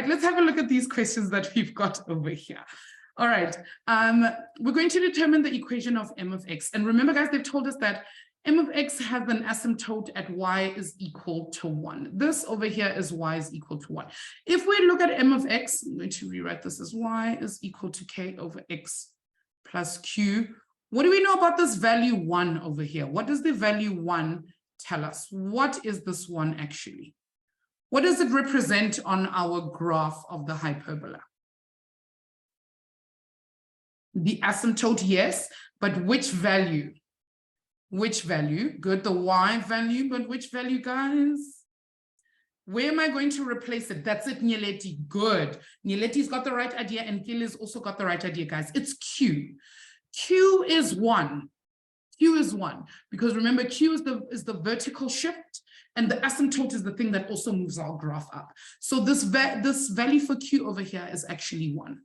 right, let's have a look at these questions that we've got over here. All right, we're going to determine the equation of m of x. And remember, guys, they've told us that m of x has an asymptote at y is equal to 1. This over here is y is equal to 1. If we look at m of x, I'm going to rewrite this as y is equal to k over x plus q. What do we know about this value 1 over here? What does the value 1 tell us? What is this 1 actually? What does it represent on our graph of the hyperbola? The asymptote, yes, but which value? Which value? Good, the y value, but which value, guys? Where am I going to replace it? That's it, Nyeleti. Good. Nyeleti's got the right idea, and Gilly's also got the right idea, guys. It's q. Q is 1. Q is 1. Because remember, q is the vertical shift, and the asymptote is the thing that also moves our graph up. So this value for q over here is actually 1.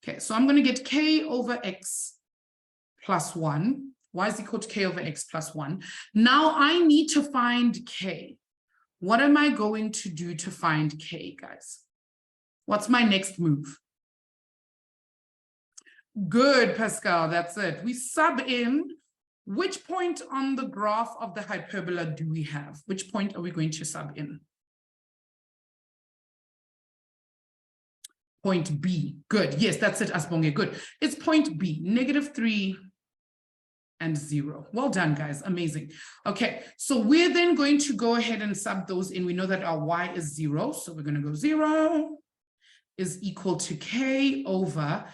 Okay, so I'm going to get k over x plus 1. Y is equal to k over x plus 1. Now I need to find k. What am I going to do to find k, guys? What's my next move? Good, Pascal, that's it. We sub in. Which point on the graph of the hyperbola do we have? Which point are we going to sub in? Point B. Good. Yes, that's it, Asbonge. Good. It's point B, -3 and 0. Well done, guys. Amazing. Okay, so we're then going to go ahead and sub those in. We know that our y is 0, so we're going to go 0 is equal to k over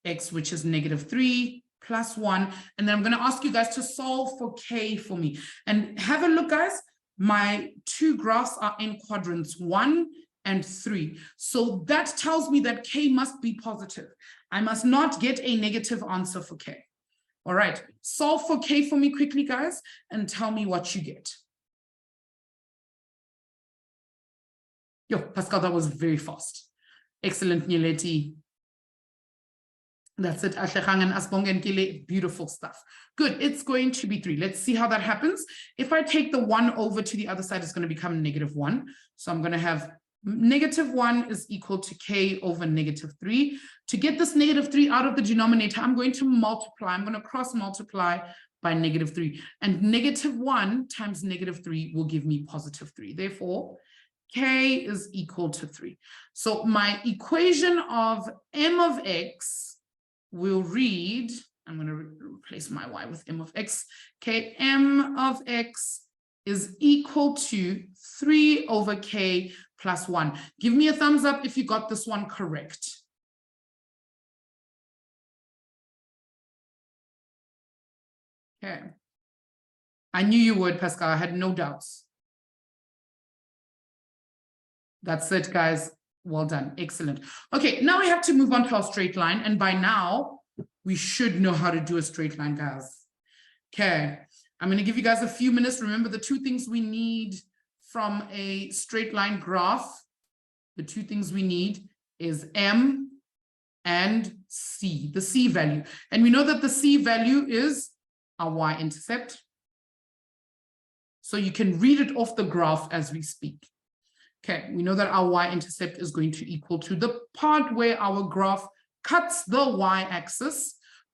x, which is -3 plus 1. And then I'm going to ask you guys to solve for k for me. And have a look, guys. My two graphs are in quadrants 1 and 3. So that tells me that k must be positive. I must not get a negative answer for k. All right, solve for k for me quickly, guys, and tell me what you get. Yo, Pascal, that was very fast. Excellent, Nyeleti. That's it, Ashlekhang and Asbong and Kile, beautiful stuff. Good, it's going to be 3. Let's see how that happens. If I take the 1 over to the other side, it's going to become -1. So I'm going to have -1 is equal to k over -3. To get this -3 out of the denominator, I'm going to multiply. I'm going to cross multiply by -3. And -1 times -3 will give me +3. Therefore, k is equal to 3. So my equation of m of x will read, I'm going to replace my y with m of x. Okay, m of x is equal to 3 over k plus 1. Give me a thumbs up if you got this one correct. Okay. I knew you would, Pascal. I had no doubts. That's it, guys. Well done. Excellent. Okay, now we have to move on to our straight line. And by now, we should know how to do a straight line, guys. Okay, I'm going to give you guys a few minutes. Remember the two things we need from a straight line graph. The two things we need is M and C, the C value. And we know that the C value is our y-intercept. So you can read it off the graph as we speak. Okay, we know that our y-intercept is going to equal to the part where our graph cuts the y-axis,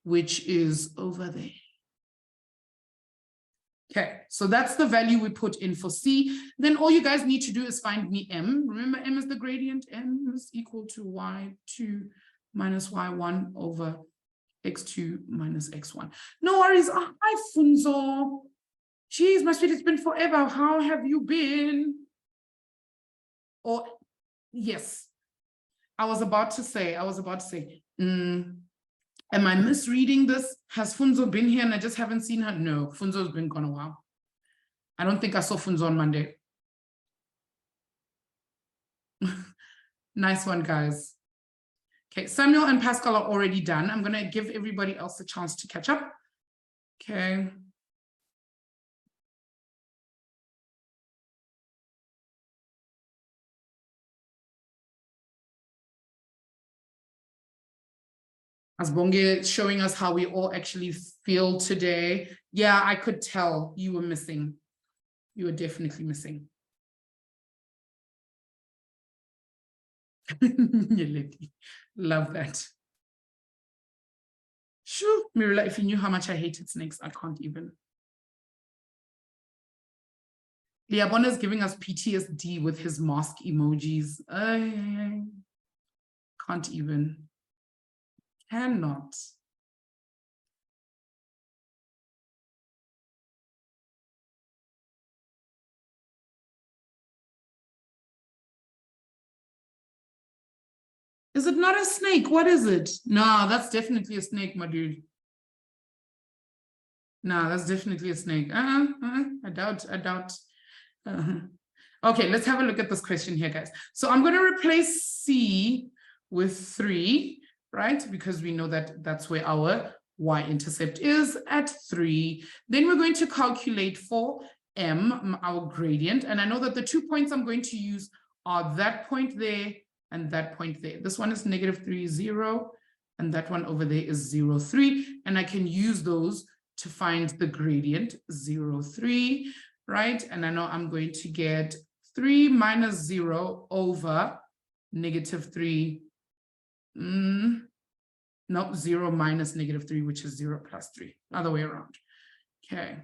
which is over there. Okay, so that's the value we put in for C. Then all you guys need to do is find me M. Remember, M is the gradient. M is equal to y2 minus y1 over x2 minus x1. No worries. Hi, Funzo. Jeez, my sweet, it's been forever. How have you been? Or, yes, I was about to say, am I misreading this? Has Funzo been here and I just haven't seen her? No, Funzo's been gone a while. I don't think I saw Funzo on Monday. Nice one, guys. Okay, Samuel and Pascal are already done. I'm going to give everybody else a chance to catch up. Okay. Asbonge is showing us how we all actually feel today. Yeah, I could tell you were missing. You were definitely missing. Love that. Sure, Mirula, if you knew how much I hated snakes, I can't even. Liabona is giving us PTSD with his mask emojis. I can't even. Cannot. Is it not a snake? What is it? No, that's definitely a snake, my dude. No, that's definitely a snake. I doubt. Okay, let's have a look at this question here, guys. So I'm going to replace C with 3, right? Because we know that that's where our y-intercept is at 3. Then we're going to calculate for m, our gradient. And I know that the 2 points I'm going to use are that point there and that point there. This one is -3, 0. And that one over there is 0, 3. And I can use those to find the gradient 0, 3, right? And I know I'm going to get 3 minus 0 over -3. No, 0 minus -3, which is 0 plus 3. Other way around. Okay.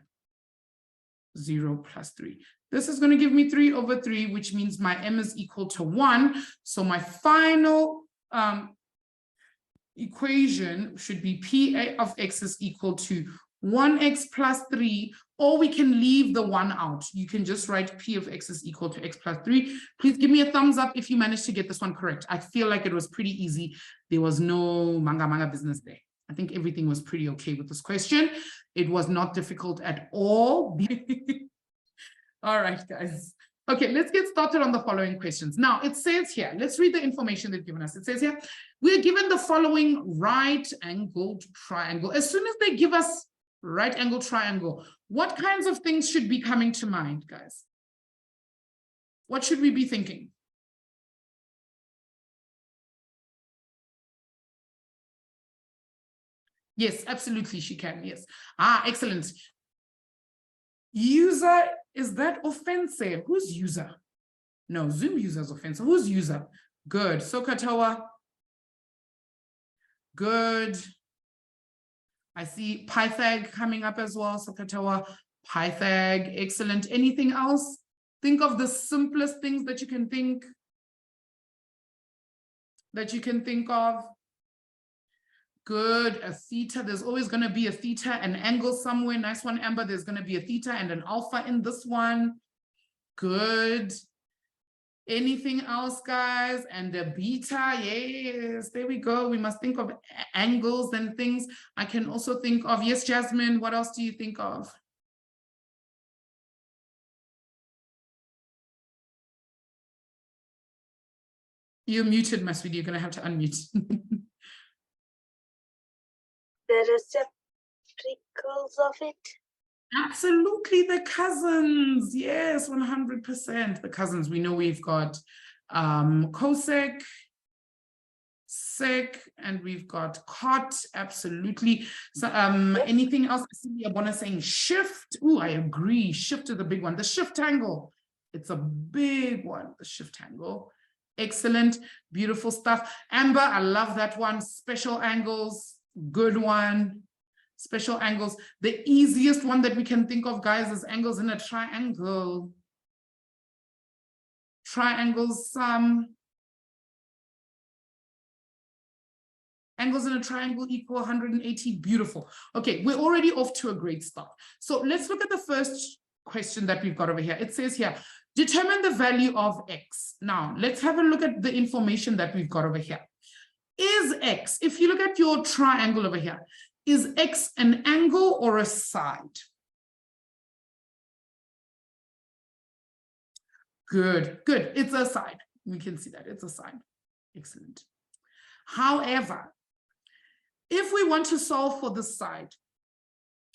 0 plus 3. This is going to give me 3 over 3, which means my m is equal to 1. So my final equation should be p of x is equal to 1x plus 3, or we can leave the 1 out. You can just write p of x is equal to x plus 3. Please give me a thumbs up if you managed to get this one correct. I feel like it was pretty easy. There was no manga business there. I think everything was pretty okay with this question. It was not difficult at all. All right, guys. Okay, let's get started on the following questions. Now, it says here, let's read the information they've given us. It says here, we're given the following right-angled triangle. As soon as they give us right-angled triangle, what kinds of things should be coming to mind, guys? What should we be thinking? Yes, absolutely, she can, yes. Excellent. User, is that offensive? Who's user? No, Zoom user is offensive. Who's user? Good. Sokatoa. Good. I see Pythag coming up as well. Sokatoa, Pythag, excellent. Anything else? Think of the simplest things that you can think of. Good, a theta. There's always going to be a theta, an angle somewhere. Nice one, Amber. There's going to be a theta and an alpha in this one. Good. Anything else, guys? And a beta. Yes, there we go. We must think of angles and things. I can also think of, yes, Jasmine, what else do you think of? You're muted, my sweetie. You're going to have to unmute. The receptacles of it. Absolutely, the cousins. Yes, 100%. The cousins. We know we've got cosec, sec, and we've got cot. Absolutely. So anything else? I see Abona saying shift. Oh, I agree. Shift is the big one. The shift angle. It's a big one. The shift angle. Excellent. Beautiful stuff. Amber, I love that one. Special angles. Good one. Special angles. The easiest one that we can think of, guys, is angles in a triangle. Triangles, angles in a triangle equal 180. Beautiful. Okay, we're already off to a great start. So let's look at the first question that we've got over here. It says here, determine the value of x. Now, let's have a look at the information that we've got over here. Is x, if you look at your triangle over here, is x an angle or a side? Good, good. It's a side. We can see that it's a side. Excellent. However, if we want to solve for this side,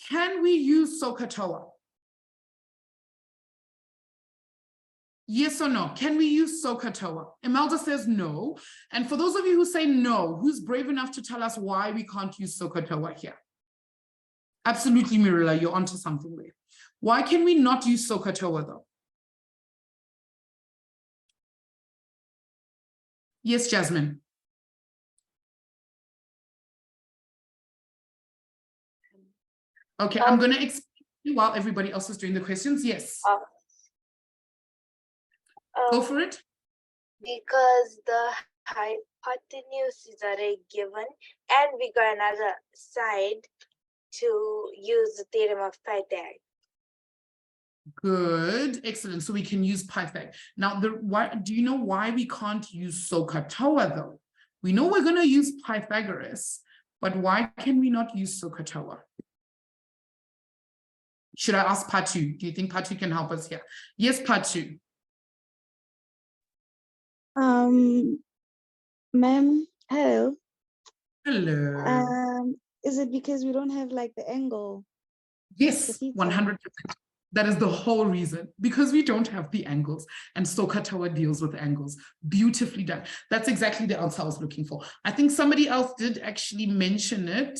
can we use SOHCAHTOA? Yes or no? Can we use SOHCAHTOA? Imelda says no. And for those of you who say no, who's brave enough to tell us why we can't use SOHCAHTOA here? Absolutely, Mirilla, you're onto something there. Why can we not use SOHCAHTOA though? Yes, Jasmine. Okay, I'm going to explain while everybody else is doing the questions. Yes. Go for it. Because the hypotenuse is already given, and we got another side to use the theorem of Pythagoras. Good, excellent. So we can use Pythagoras. Now, do you know why we can't use SOHCAHTOA though? We know we're going to use Pythagoras, but why can we not use SOHCAHTOA? Should I ask Patu? Do you think Patu can help us here? Yes, Patu. Ma'am, hello. Hello. Is it because we don't have like the angle? Yes, 100%. That is the whole reason, because we don't have the angles, and SOHCAHTOA deals with angles. Beautifully done. That's exactly the answer I was looking for. I think somebody else did actually mention it.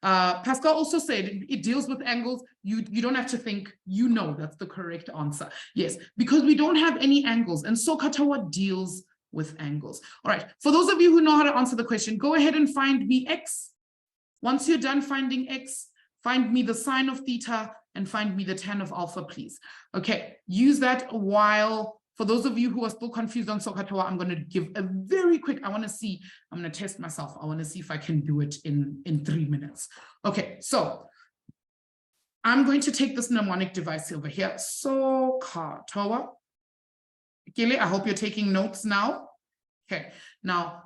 Pascal also said it deals with angles. You don't have to think, you know that's the correct answer. Yes, because we don't have any angles, and SOHCAHTOA deals with angles. All right, for those of you who know how to answer the question, go ahead and find me x. Once you're done finding x, find me the sine of theta and find me the tan of alpha, please. Okay, use that while, for those of you who are still confused on SOHCAHTOA, I'm going to give a very quick, I'm going to test myself. I want to see if I can do it in 3 minutes. Okay, so I'm going to take this mnemonic device over here. SOHCAHTOA. Kele, I hope you're taking notes now. Okay, now,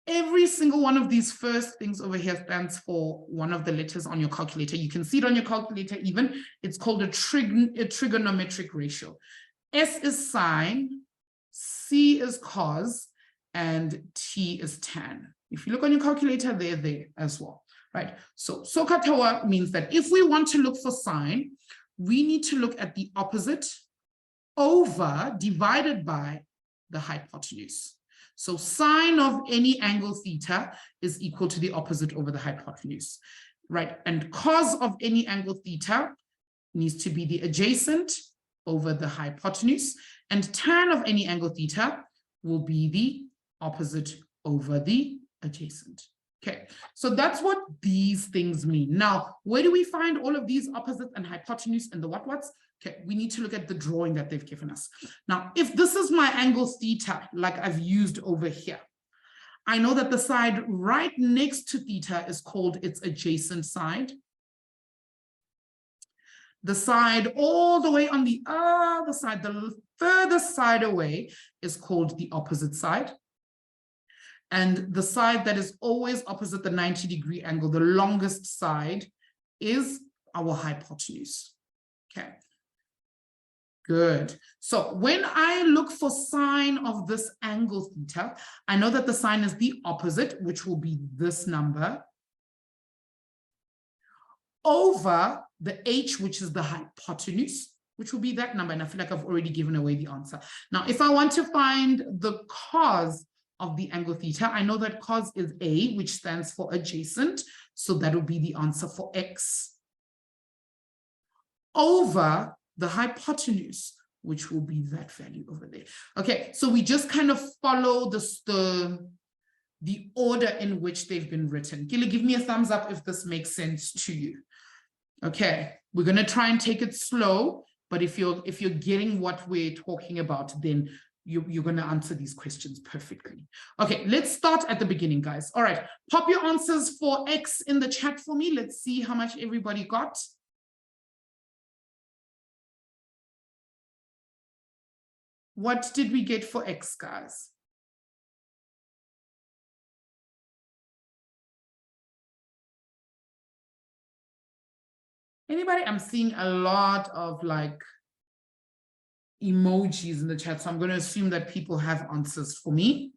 every single one of these first things over here stands for one of the letters on your calculator. You can see it on your calculator even. It's called a trigonometric ratio. S is sine, C is cos, and T is tan. If you look on your calculator, they're there as well, right? So SOHCAHTOA means that if we want to look for sine, we need to look at the opposite over divided by the hypotenuse. So sine of any angle theta is equal to the opposite over the hypotenuse, right? And cos of any angle theta needs to be the adjacent over the hypotenuse, and tan of any angle theta will be the opposite over the adjacent. Okay, so that's what these things mean. Now, where do we find all of these opposites and hypotenuse and the what's? Okay, we need to look at the drawing that they've given us. Now, if this is my angle theta, like I've used over here, I know that the side right next to theta is called its adjacent side. The side all the way on the other side, the furthest side away, is called the opposite side. And the side that is always opposite the 90-degree angle, the longest side, is our hypotenuse. Okay. Good. So when I look for sine of this angle theta, I know that the sine is the opposite, which will be this number, over the h, which is the hypotenuse, which will be that number. And I feel like I've already given away the answer. Now, if I want to find the cos of the angle theta, I know that cos is A, which stands for adjacent. So that will be the answer for x, over the hypotenuse, which will be that value over there. Okay, so we just kind of follow the order in which they've been written. Gila, give me a thumbs up if this makes sense to you. Okay, we're going to try and take it slow, but if you're getting what we're talking about, then you're going to answer these questions perfectly. Okay, let's start at the beginning, guys. All right, pop your answers for X in the chat for me. Let's see how much everybody got. What did we get for X, guys? Anybody? I'm seeing a lot of like emojis in the chat, so I'm going to assume that people have answers for me.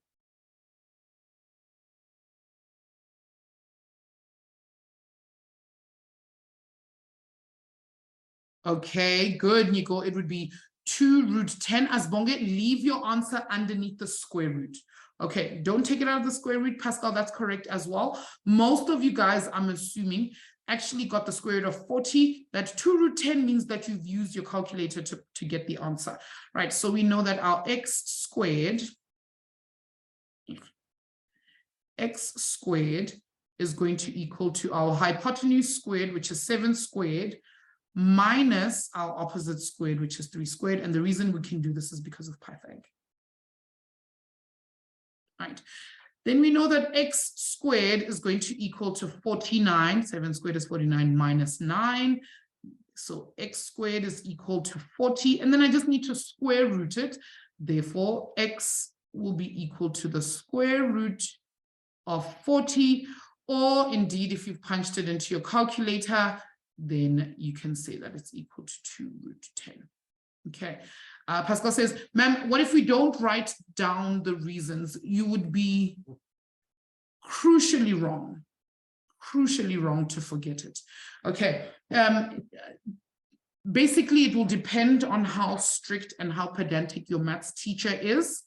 Okay, good, Nico. It would be 2 root 10. Asbonge, leave your answer underneath the square root. Okay, don't take it out of the square root. Pascal, that's correct as well. Most of you guys, I'm assuming, actually got the square root of 40. That 2 root 10 means that you've used your calculator to get the answer, right? So we know that our x squared x squared is going to equal to our hypotenuse squared, which is 7 squared, minus our opposite squared, which is 3 squared. And the reason we can do this is because of Pythag. Right. Then we know that x squared is going to equal to 49. 7 squared is 49 minus 9. So x squared is equal to 40. And then I just need to square root it. Therefore, x will be equal to the square root of 40. Or indeed, if you've punched it into your calculator, then you can say that it's equal to 2 root 10. Okay. Pascal says, ma'am, what if we don't write down the reasons? You would be crucially wrong to forget it. Okay. Basically, it will depend on how strict and how pedantic your maths teacher is.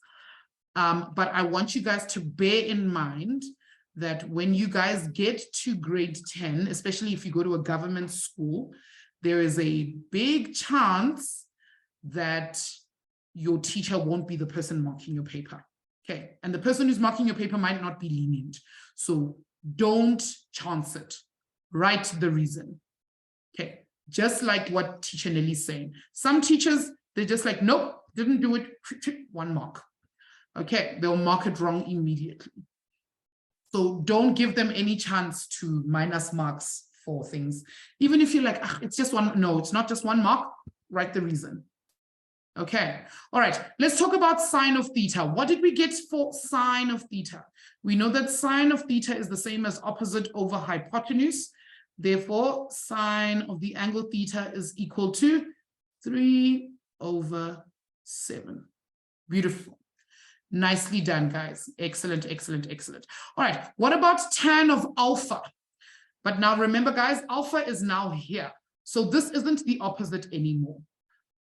But I want you guys to bear in mind that when you guys get to grade 10, especially if you go to a government school, there is a big chance that your teacher won't be the person marking your paper. Okay, and the person who's marking your paper might not be lenient. So don't chance it. Write the reason. Okay, just like what teacher Nelly's saying. Some teachers, they're just like, nope, didn't do it, 1 mark. Okay, they'll mark it wrong immediately. So don't give them any chance to minus marks for things. Even if you're like, it's just 1, no, it's not just 1 mark, write the reason. Okay, all right, let's talk about sine of theta. What did we get for sine of theta? We know that sine of theta is the same as opposite over hypotenuse. Therefore, sine of the angle theta is equal to 3/7. Beautiful. Nicely done, guys. Excellent, excellent, excellent. All right, what about tan of alpha? But now remember, guys, alpha is now here. So this isn't the opposite anymore.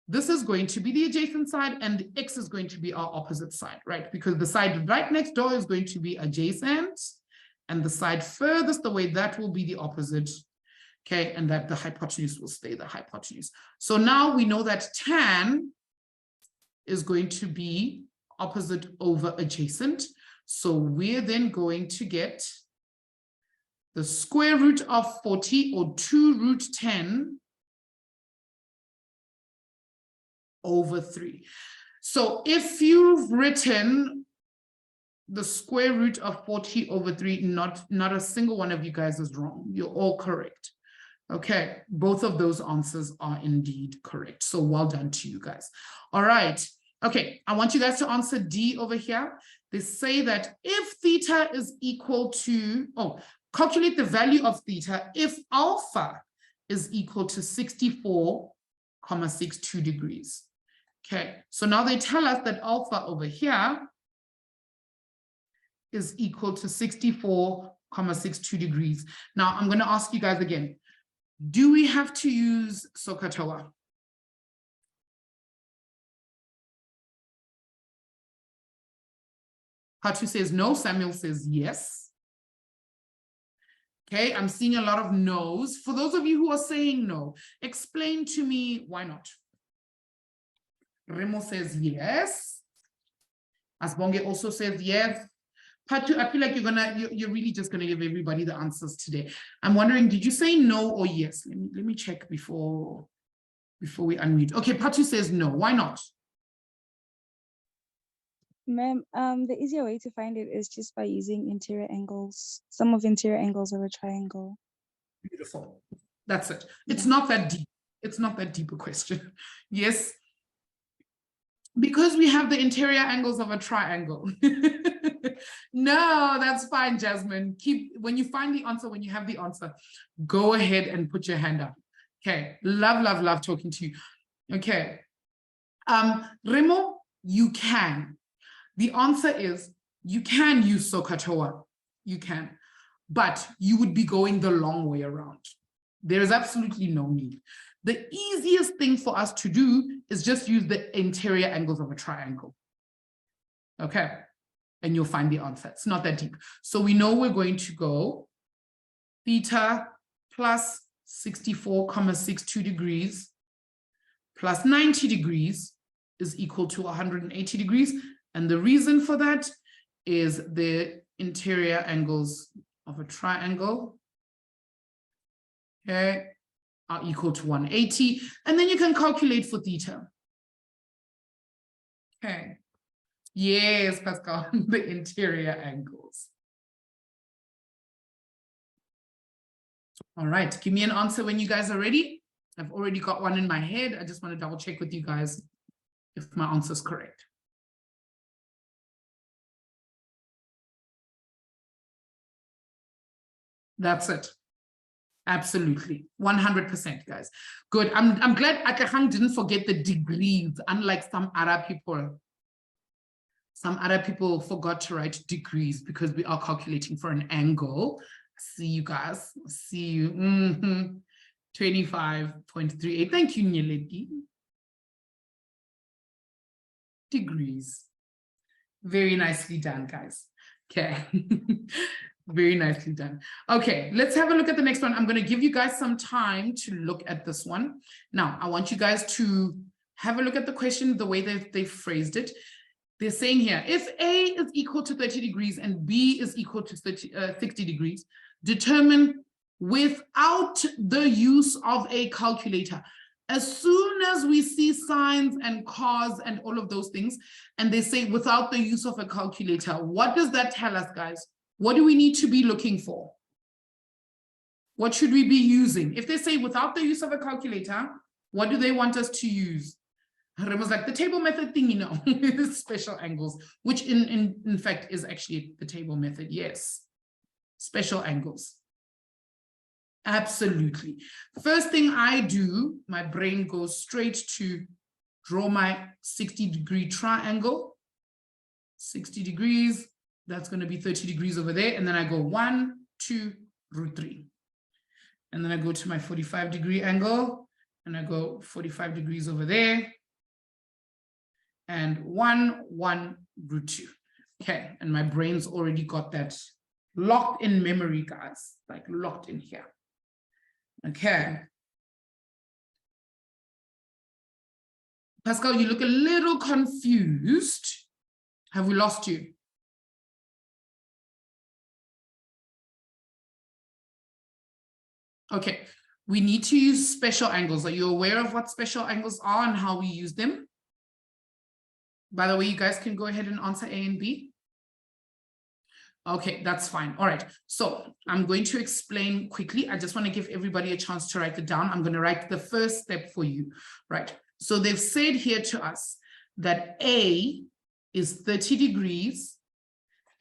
This is going to be the adjacent side and x is going to be our opposite side, right? Because the side right next door is going to be adjacent and the side furthest away, that will be the opposite, okay? And that the hypotenuse will stay the hypotenuse. So now we know that tan is going to be opposite over adjacent. So we're then going to get the square root of 40 or 2 root 10 over 3. So if you've written the square root of 40 over 3, not a single one of you guys is wrong. You're all correct. Okay, both of those answers are indeed correct. So well done to you guys. All right. Okay, I want you guys to answer D over here. They say that if theta is equal to, calculate the value of theta if alpha is equal to 64,62 degrees. Okay, so now they tell us that alpha over here is equal to 64,62 degrees. Now I'm going to ask you guys again, do we have to use SOHCAHTOA? Hatu says no, Samuel says yes. Okay, I'm seeing a lot of no's. For those of you who are saying no, explain to me why not. Remo says yes. Asbonge also says yes. Patu, I feel like you're really just gonna give everybody the answers today. I'm wondering, did you say no or yes? Let me check before we unmute. Okay, Patu says no. Why not? Ma'am, the easier way to find it is just by using interior angles, sum of interior angles of a triangle. Beautiful. That's it. It's not that deep. It's not that deep a question. Yes. Because we have the interior angles of a triangle. No, that's fine, Jasmine. When you find the answer, when you have the answer, go ahead and put your hand up. Okay. Love, love, love talking to you. Okay. Remo, you can. The answer is you can use SOHCAHTOA. You can. But you would be going the long way around. There is absolutely no need. The easiest thing for us to do is just use the interior angles of a triangle. Okay. And you'll find the answer. It's not that deep. So we know we're going to go theta plus 64,62 degrees plus 90 degrees is equal to 180 degrees. And the reason for that is the interior angles of a triangle, okay, are equal to 180. And then you can calculate for theta. Okay. Yes, Pascal, the interior angles. All right, give me an answer when you guys are ready. I've already got one in my head. I just want to double check with you guys if my answer is correct. That's it. Absolutely. 100%, guys. Good. I'm glad Akahang didn't forget the degrees, unlike some other people. Some other people forgot to write degrees because we are calculating for an angle. See you guys. See you. 25.38. Thank you, Nyeledi. Degrees. Very nicely done, guys. Okay. Very nicely done. Okay, let's have a look at the next one. I'm going to give you guys some time to look at this one. Now, I want you guys to have a look at the question, the way that they phrased it. They're saying here, if A is equal to 30 degrees and B is equal to 60 degrees, determine without the use of a calculator. As soon as we see sines and cos and all of those things, and they say without the use of a calculator, what does that tell us, guys? What do we need to be looking for? What should we be using? If they say without the use of a calculator, what do they want us to use? It was like the table method thing, you know, special angles, which in fact is actually the table method. Yes, special angles. Absolutely. First thing I do, my brain goes straight to draw my 60-degree triangle. 60 degrees, that's going to be 30 degrees over there. And then I go 1, 2, √3. And then I go to my 45-degree angle, and I go 45 degrees over there. And 1, 1, √2. Okay, and my brain's already got that locked in memory, guys, like locked in here. Okay. Pascal, you look a little confused. Have we lost you? Okay, we need to use special angles. Are you aware of what special angles are and how we use them? By the way, you guys can go ahead and answer A and B. Okay, that's fine. All right, so I'm going to explain quickly. I just want to give everybody a chance to write it down. I'm going to write the first step for you, right? So they've said here to us that A is 30 degrees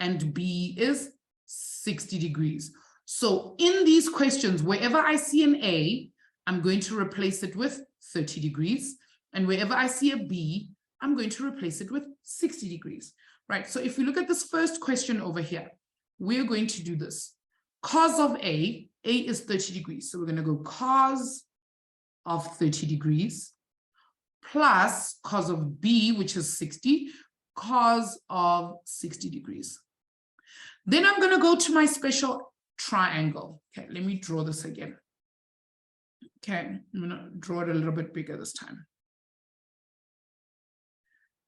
and B is 60 degrees. So in these questions, wherever I see an A, I'm going to replace it with 30 degrees. And wherever I see a B, I'm going to replace it with 60 degrees, right? So if we look at this first question over here, we're going to do this. Cos of A is 30 degrees. So we're going to go cos of 30 degrees plus cos of B, which is 60, cos of 60 degrees. Then I'm going to go to my special triangle. Okay, let me draw this again. Okay, I'm going to draw it a little bit bigger this time.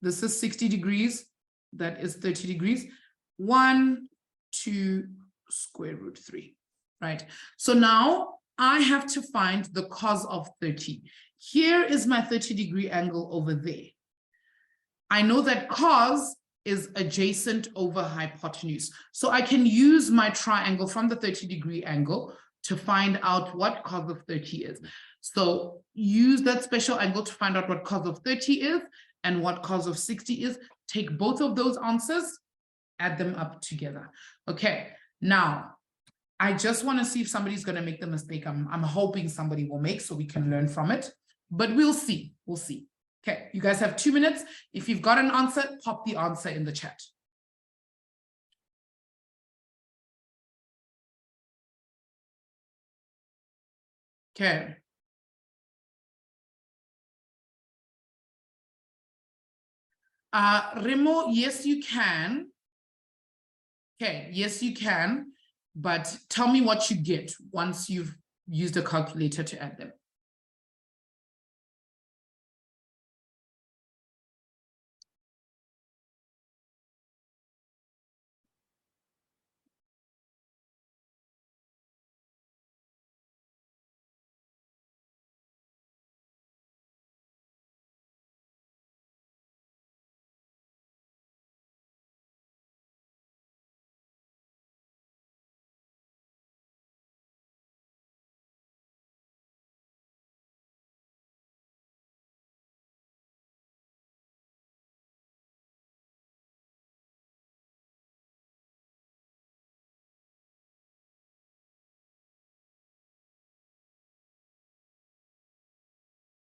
This is 60 degrees. That is 30 degrees. 1, 2, square root 3, right? So now I have to find the cos of 30. Here is my 30-degree angle over there. I know that cos is adjacent over hypotenuse. So I can use my triangle from the 30-degree angle to find out what cos of 30 is. So use that special angle to find out what cos of 30 is and what cos of 60 is. Take both of those answers, add them up together. Okay, now I just want to see if somebody's going to make the mistake I'm hoping somebody will make so we can learn from it, but we'll see. We'll see. Okay, you guys have 2 minutes. If you've got an answer, pop the answer in the chat. Okay. Remo, yes, you can. Okay, yes, you can. But tell me what you get once you've used a calculator to add them.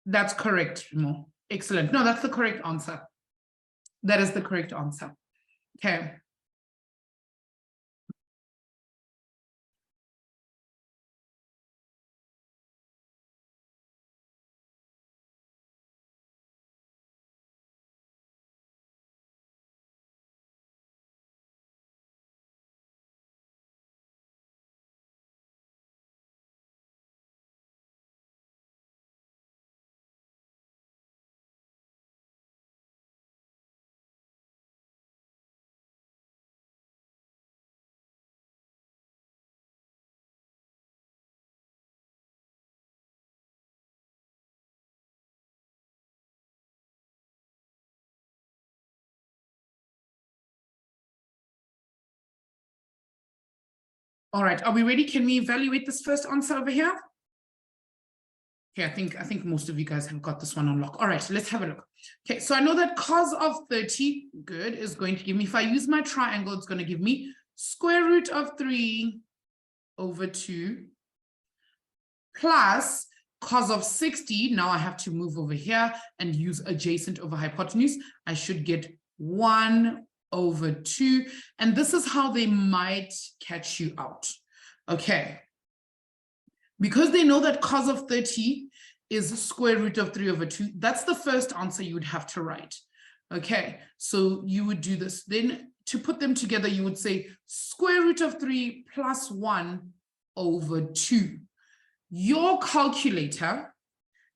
That's correct, Remo. Excellent. No, that's the correct answer. That is the correct answer. Okay. All right, are we ready? Can we evaluate this first answer over here? Okay, I think most of you guys have got this one on lock. All right, let's have a look. Okay, so I know that cos of 30, good, is going to give me, if I use my triangle, it's going to give me square root of 3 over 2 plus cos of 60. Now I have to move over here and use adjacent over hypotenuse. I should get 1 over 2. And this is how they might catch you out. Okay. Because they know that cos of 30 is square root of 3 over 2. That's the first answer you would have to write. Okay, so you would do this. Then to put them together, you would say square root of 3 plus 1 over 2. Your calculator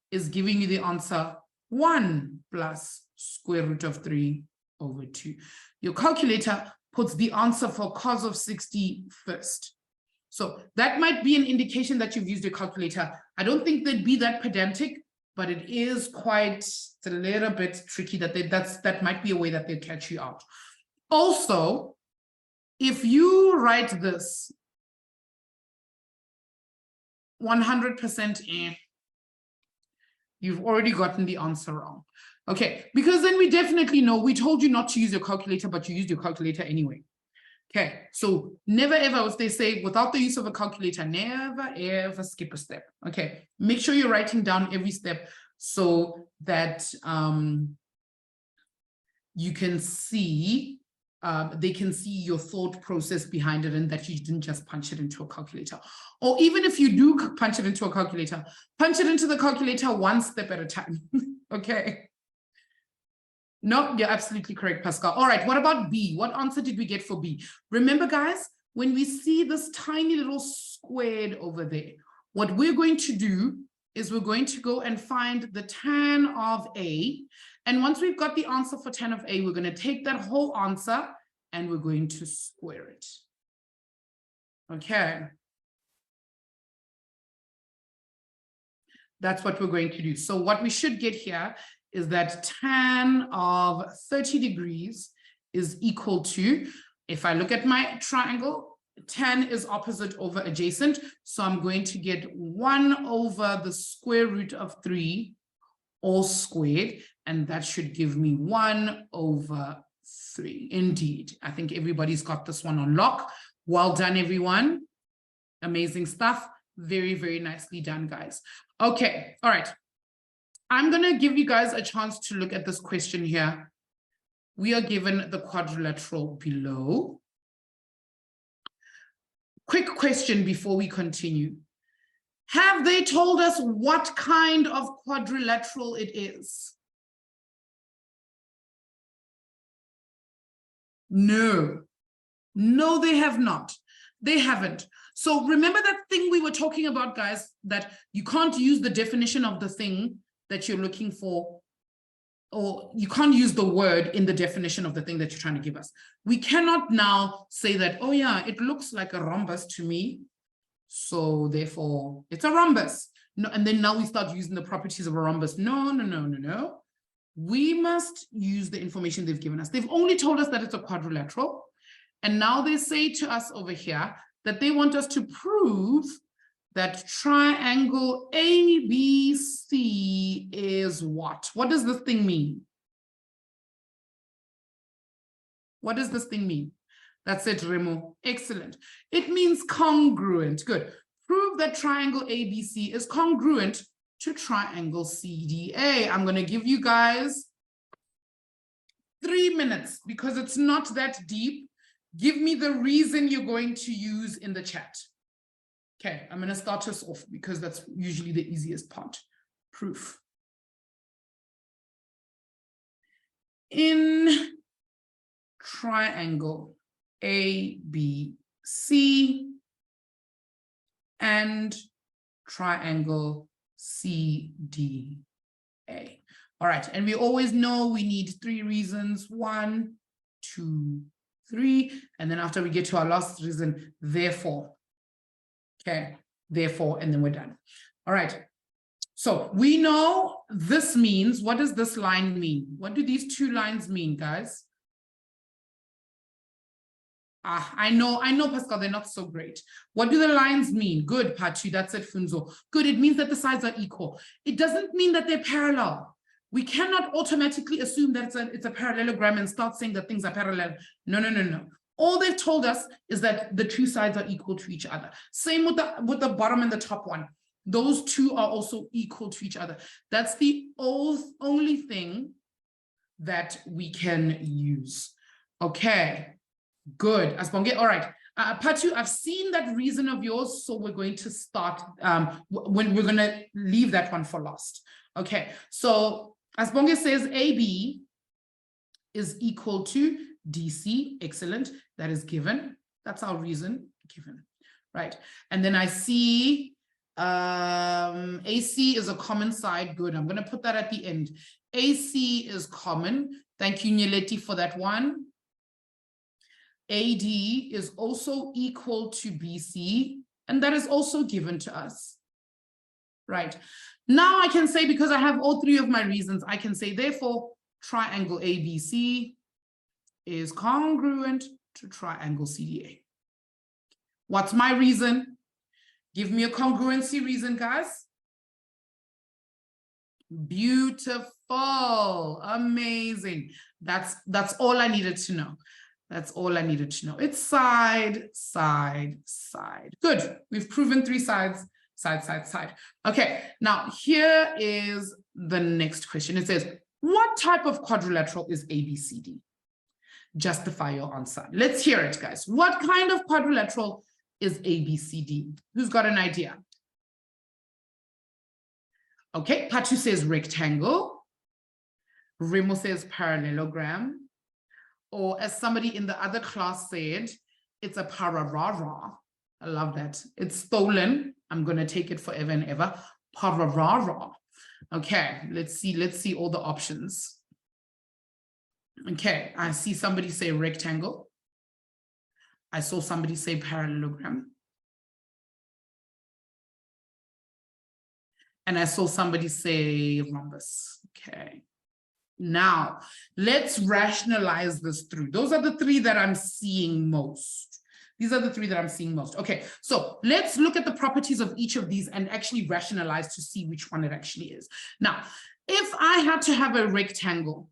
is giving you the answer 1 plus square root of 3 over 2. Your calculator puts the answer for cos of 60 first. So that might be an indication that you've used your calculator. I don't think they'd be that pedantic, but it is quite, it's a little bit tricky that that might be a way that they'd catch you out. Also, if you write this 100% you've already gotten the answer wrong. Okay, because then we definitely know, we told you not to use your calculator, but you used your calculator anyway. Okay, so never ever, as they say, without the use of a calculator, never ever skip a step. Okay, make sure you're writing down every step so that you can see, they can see your thought process behind it and that you didn't just punch it into a calculator. Or even if you do punch it into a calculator, punch it into the calculator one step at a time. Okay. No, you're absolutely correct, Pascal. All right, what about B? What answer did we get for B? Remember, guys, when we see this tiny little squared over there, what we're going to do is we're going to go and find the tan of A. And once we've got the answer for tan of A, we're going to take that whole answer and we're going to square it. Okay. That's what we're going to do. So what we should get here is that tan of 30 degrees is equal to, if I look at my triangle, tan is opposite over adjacent. So I'm going to get 1 over the square root of 3 all squared. And that should give me 1 over 3. Indeed, I think everybody's got this one on lock. Well done, everyone. Amazing stuff. Very, very nicely done, guys. Okay, all right. I'm going to give you guys a chance to look at this question here. We are given the quadrilateral below. Quick question before we continue. Have they told us what kind of quadrilateral it is? No. No, they have not. They haven't. So remember that thing we were talking about, guys, that you can't use the definition of the thing that you're looking for, or you can't use the word in the definition of the thing that you're trying to give us. We cannot now say that, oh yeah, it looks like a rhombus to me, so therefore it's a rhombus. No, and then now we start using the properties of a rhombus. No, no, no, no, no. We must use the information they've given us. They've only told us that it's a quadrilateral. And now they say to us over here that they want us to prove that triangle ABC is what? What does this thing mean? What does this thing mean? That's it, Remo. Excellent. It means congruent. Good. Prove that triangle ABC is congruent to triangle CDA. I'm going to give you guys 3 minutes because it's not that deep. Give me the reason you're going to use in the chat. Okay, I'm going to start us off because that's usually the easiest part. Proof. In triangle ABC and triangle CDA. All right, and we always know we need 3 reasons. 1, 2, 3, and then after we get to our last reason, therefore. Okay, therefore, and then we're done. All right, so we know this means, what does this line mean? What do these 2 lines mean, guys? I know, Pascal, they're not so great. What do the lines mean? Good, Pachu, that's it, Funzo. Good, it means that the sides are equal. It doesn't mean that they're parallel. We cannot automatically assume that it's a parallelogram and start saying that things are parallel. No, no, no, no. All they've told us is that the 2 sides are equal to each other. Same with the bottom and the top one. Those 2 are also equal to each other. That's the only thing that we can use. Okay. Good, Asponge. All right, Patu, I've seen that reason of yours, so we're going to start, when we're going to leave that one for last. Okay, so Asponge says AB is equal to DC. Excellent, that is given. That's our reason, given, right? And then I see AC is a common side. Good, I'm going to put that at the end. AC is common. Thank you, Nyeleti, for that one. AD is also equal to BC, and that is also given to us. Right. Now I can say, because I have all 3 of my reasons, I can say, therefore, triangle ABC is congruent to triangle CDA. What's my reason? Give me a congruency reason, guys. Beautiful. Amazing. That's all I needed to know. That's all I needed to know. It's side, side, side. Good. We've proven 3 sides, side, side, side. Okay. Now here is the next question. It says, what type of quadrilateral is ABCD? Justify your answer. Let's hear it, guys. What kind of quadrilateral is ABCD? Who's got an idea? Okay. Patu says rectangle. Remo says parallelogram. Or as somebody in the other class said, it's a pararara. I love that. It's stolen. I'm going to take it forever and ever. Pararara. Okay, let's see all the options. Okay, I see somebody say rectangle. I saw somebody say parallelogram. And I saw somebody say rhombus. Okay. Now, let's rationalize this through. Those are the 3 that I'm seeing most. These are the 3 that I'm seeing most. Okay, so let's look at the properties of each of these and actually rationalize to see which one it actually is. Now, if I had to have a rectangle,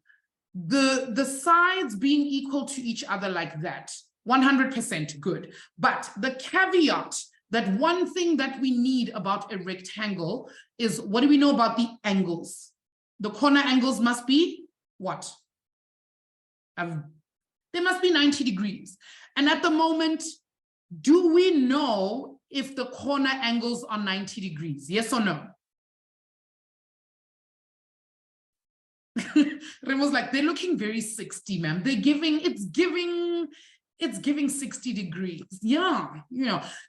the sides being equal to each other like that, 100% good. But the caveat, that one thing that we need about a rectangle is, what do we know about the angles? The corner angles must be what? They must be 90 degrees. And at the moment, do we know if the corner angles are 90 degrees? Yes or no? Remo's like, they're looking very 60, ma'am. It's giving 60 degrees. Yeah,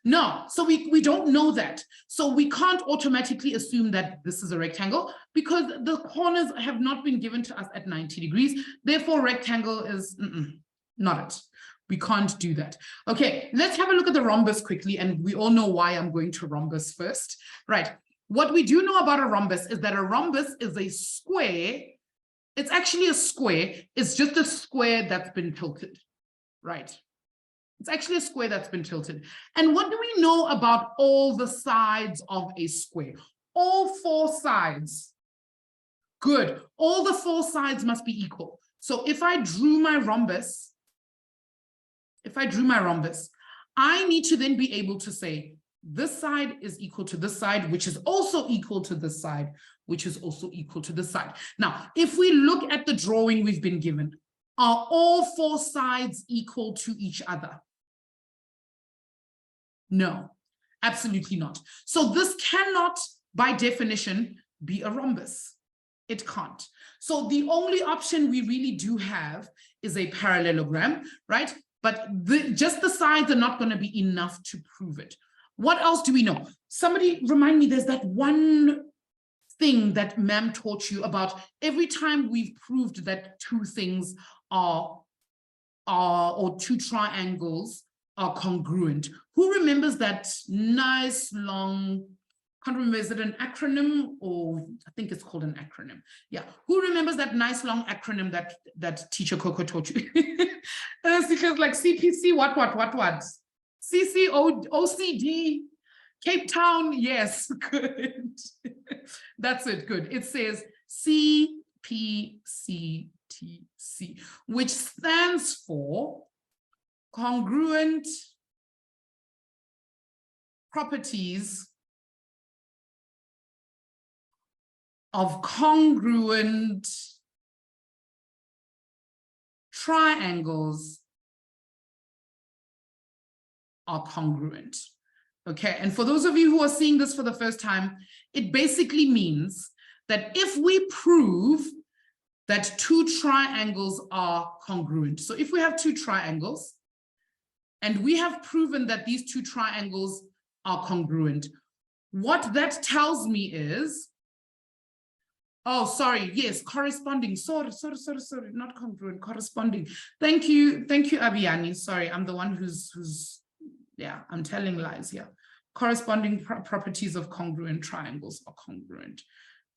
no. So we don't know that. So we can't automatically assume that this is a rectangle because the corners have not been given to us at 90 degrees. Therefore, rectangle is not it. We can't do that. Okay, let's have a look at the rhombus quickly. And we all know why I'm going to rhombus first. Right. What we do know about a rhombus is that a rhombus is a square. It's actually a square. It's just a square that's been tilted. Right. It's actually a square that's been tilted. And what do we know about all the sides of a square? All 4 sides. Good. All the 4 sides must be equal. So if I drew my rhombus, I need to then be able to say This side is equal to this side, which is also equal to this side, which is also equal to this side. Now, if we look at the drawing we've been given, are all four sides equal to each other? No, absolutely not. So this cannot, by definition, be a rhombus. It can't. So the only option we really do have is a parallelogram, right? But just the sides are not going to be enough to prove it. What else do we know? Somebody remind me, there's that one thing that ma'am taught you about every time we've proved that two things or two triangles are congruent. Who remembers that nice long, can't remember, is it an acronym or I think it's called an acronym. Yeah, who remembers that nice long acronym that teacher Coco taught you? Because like CPC, what? OCD, Cape Town, yes, good. That's it, good. It says CPCTC, which stands for congruent properties of congruent triangles are congruent. Okay, and for those of you who are seeing this for the first time, it basically means that if we prove that two triangles are congruent, so if we have two triangles and we have proven that these two triangles are congruent, what that tells me is, oh, sorry, yes, corresponding, sorry, not congruent, corresponding. Thank you, Abiyani, sorry, I'm the one who's yeah, I'm telling lies here. Corresponding properties of congruent triangles are congruent.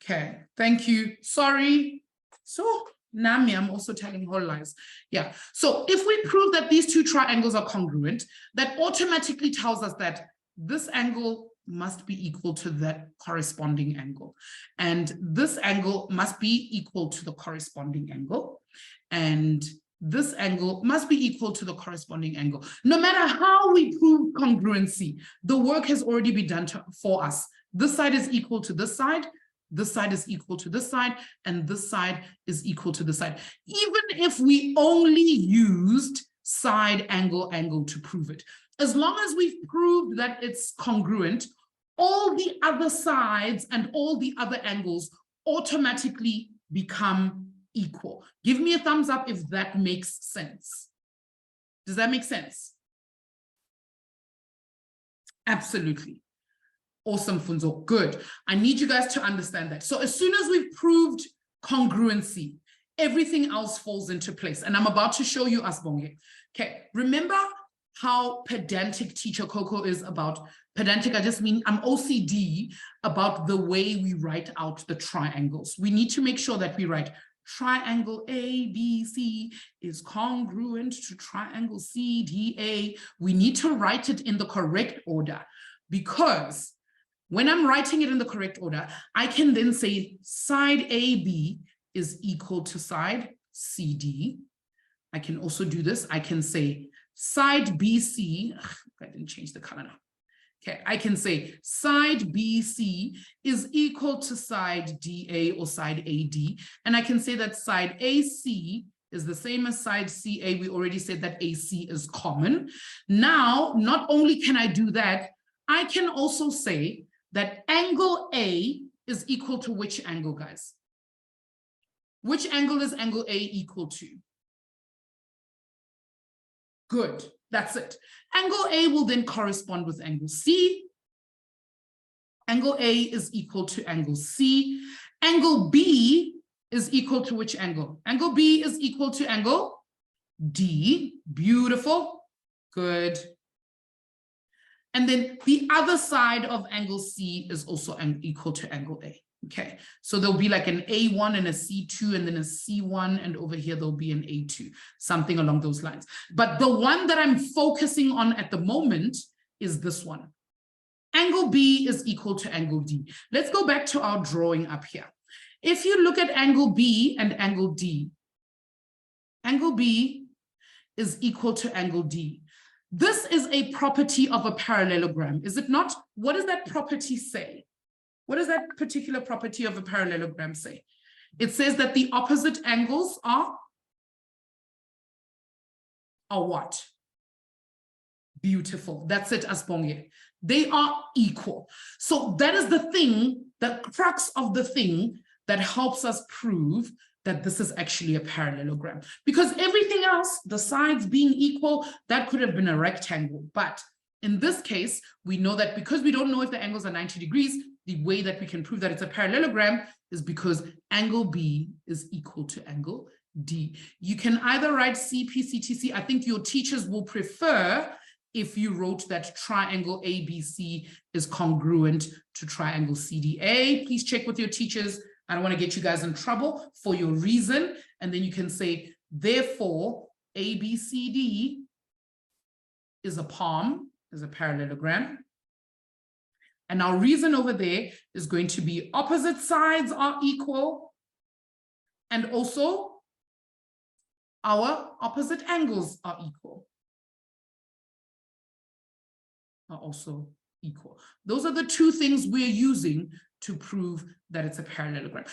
Okay, thank you. Sorry. So, Nami, I'm also telling whole lies. Yeah, so if we prove that these two triangles are congruent, that automatically tells us that this angle must be equal to that corresponding angle. And this angle must be equal to the corresponding angle. And this angle must be equal to the corresponding angle. No matter how we prove congruency, the work has already been done for us. This side is equal to this side is equal to this side, and this side is equal to this side. Even if we only used side angle to prove it. As long as we've proved that it's congruent, all the other sides and all the other angles automatically become equal. Give me a thumbs up if that makes sense. Does that make sense? Absolutely. Awesome, Funzo. Good. I need you guys to understand that. So as soon as we've proved congruency, everything else falls into place. And I'm about to show you Asbonge. Okay, remember how pedantic teacher Coco is about pedantic? I just mean I'm OCD about the way we write out the triangles. We need to make sure that we write triangle ABC is congruent to triangle CDA. We need to write it in the correct order, because when I'm writing it in the correct order, I can then say side AB is equal to side CD. I can also do this. I can say side BC, I didn't change the color now. Okay, I can say side BC is equal to side DA or side AD. And I can say that side AC is the same as side CA. We already said that AC is common. Now, not only can I do that, I can also say that angle A is equal to which angle, guys? Which angle is angle A equal to? Good, that's it. Angle A will then correspond with angle C. Angle A is equal to angle C. Angle B is equal to which angle? Angle B is equal to angle D. Beautiful, good. And then the other side of angle C is also equal to angle A. Okay, so there'll be like an A1 and a C2 and then a C1, and over here there'll be an A2, something along those lines. But the one that I'm focusing on at the moment is this one. Angle B is equal to angle D. Let's go back to our drawing up here. If you look at angle B and angle D, angle B is equal to angle D. This is a property of a parallelogram, is it not? What does that property say? What does that particular property of a parallelogram say? It says that the opposite angles are what? Beautiful. That's it, Asbonge. They are equal. So that is the thing, the crux of the thing that helps us prove that this is actually a parallelogram. Because everything else, the sides being equal, that could have been a rectangle. But in this case, we know that because we don't know if the angles are 90 degrees, the way that we can prove that it's a parallelogram is because angle B is equal to angle D. You can either write CP, CTC. I think your teachers will prefer if you wrote that triangle ABC is congruent to triangle CDA. Please check with your teachers. I don't want to get you guys in trouble for your reason. And then you can say, therefore, ABCD is a palm, is a parallelogram. And our reason over there is going to be opposite sides are equal. And also, our opposite angles are equal. Are also equal. Those are the two things we're using to prove that it's a parallelogram.